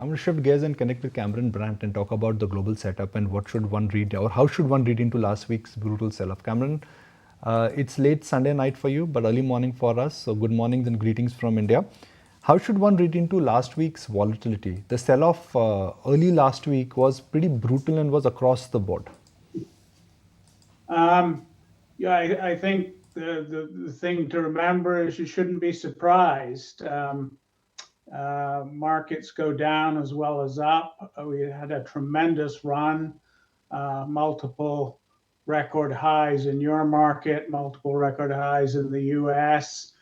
I'm going to shift gears and connect with Cameron Brandt and talk about the global setup and what should one read or how should one read into last week's brutal sell-off. Cameron, it's late Sunday night for you, but early morning for us. So good mornings and greetings from India. How should one read into last week's volatility? The sell-off early last week was pretty brutal and was across the board. I think the thing to remember is you shouldn't be surprised. Markets go down as well as up. We had a tremendous run, multiple record highs in your market, multiple record highs in the US,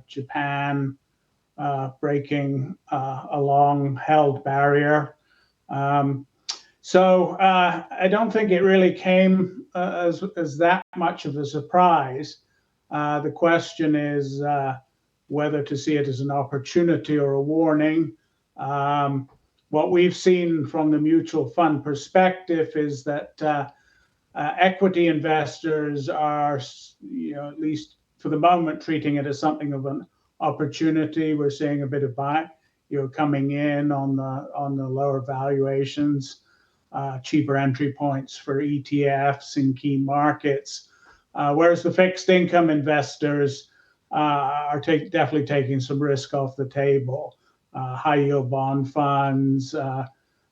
Japan breaking a long held barrier. So I don't think it really came as that much of a surprise. The question is whether to see it as an opportunity or a warning. What we've seen from the mutual fund perspective is that equity investors are, at least for the moment, treating it as something of an opportunity. We're seeing a bit of buy, coming in on the lower valuations, cheaper entry points for ETFs in key markets, whereas the fixed income investors are definitely taking some risk off the table. High yield bond funds, a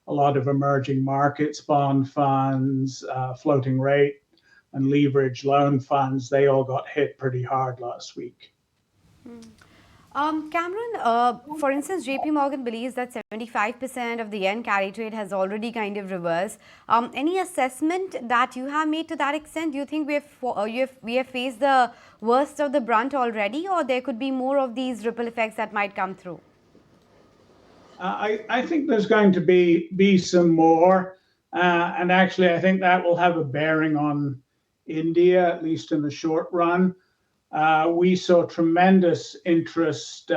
lot of emerging markets bond funds, floating rate and leverage loan funds, they all got hit pretty hard last week. Cameron, for instance, JP Morgan believes that 75% of the yen carry trade has already kind of reversed. Any assessment that you have made to that extent? Do you think we have faced the worst of the brunt already, or there could be more of these ripple effects that might come through? I think there's going to be some more. And actually, I think that will have a bearing on India, at least in the short run. We saw tremendous interest,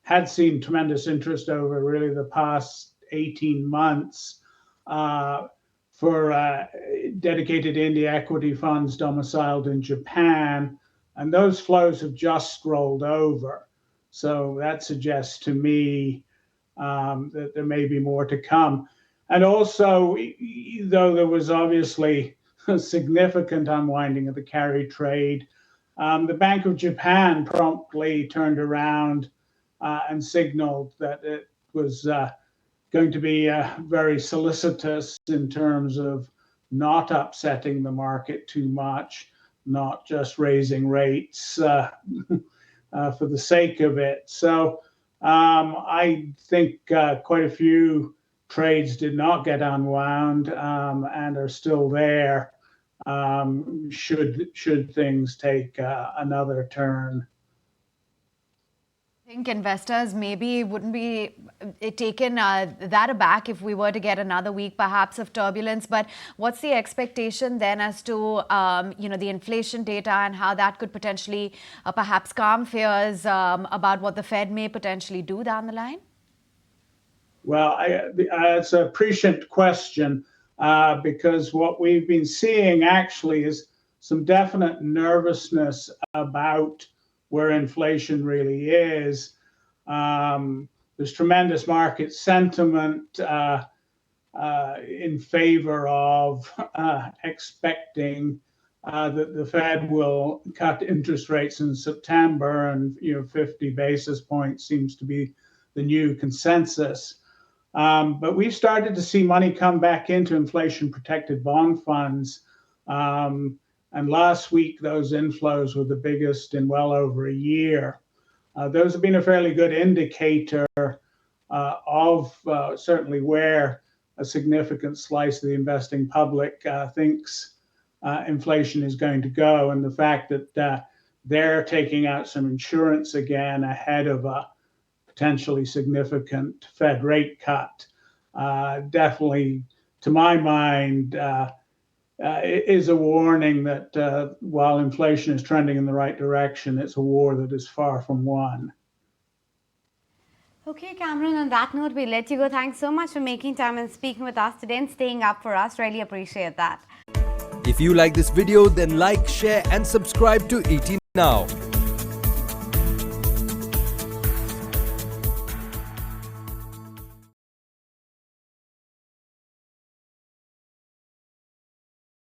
had seen tremendous interest over really the past 18 months for dedicated India equity funds domiciled in Japan. And those flows have just rolled over. So that suggests to me that there may be more to come. And also, though there was obviously a significant unwinding of the carry trade, the Bank of Japan promptly turned around and signaled that it was going to be very solicitous in terms of not upsetting the market too much, not just raising rates for the sake of it. So I think quite a few trades did not get unwound and are still there. Should things take another turn. I think investors maybe wouldn't be taken that aback if we were to get another week perhaps of turbulence. But what's the expectation then as to the inflation data and how that could potentially perhaps calm fears about what the Fed may potentially do down the line? Well, it's a prescient question because what we've been seeing actually is some definite nervousness about where inflation really is. There's tremendous market sentiment in favor of expecting that the Fed will cut interest rates in September, and 50 basis points seems to be the new consensus. But we've started to see money come back into inflation-protected bond funds. And last week, those inflows were the biggest in well over a year. Those have been a fairly good indicator of certainly where a significant slice of the investing public thinks inflation is going to go. And the fact that they're taking out some insurance again ahead of a potentially significant Fed rate cut definitely, to my mind, is a warning that while inflation is trending in the right direction, it's a war that is far from won. Okay, Cameron, on that note, we'll let you go. Thanks so much for making time and speaking with us today and staying up for us. Really appreciate that. If you like this video, then like, share and subscribe to ET Now.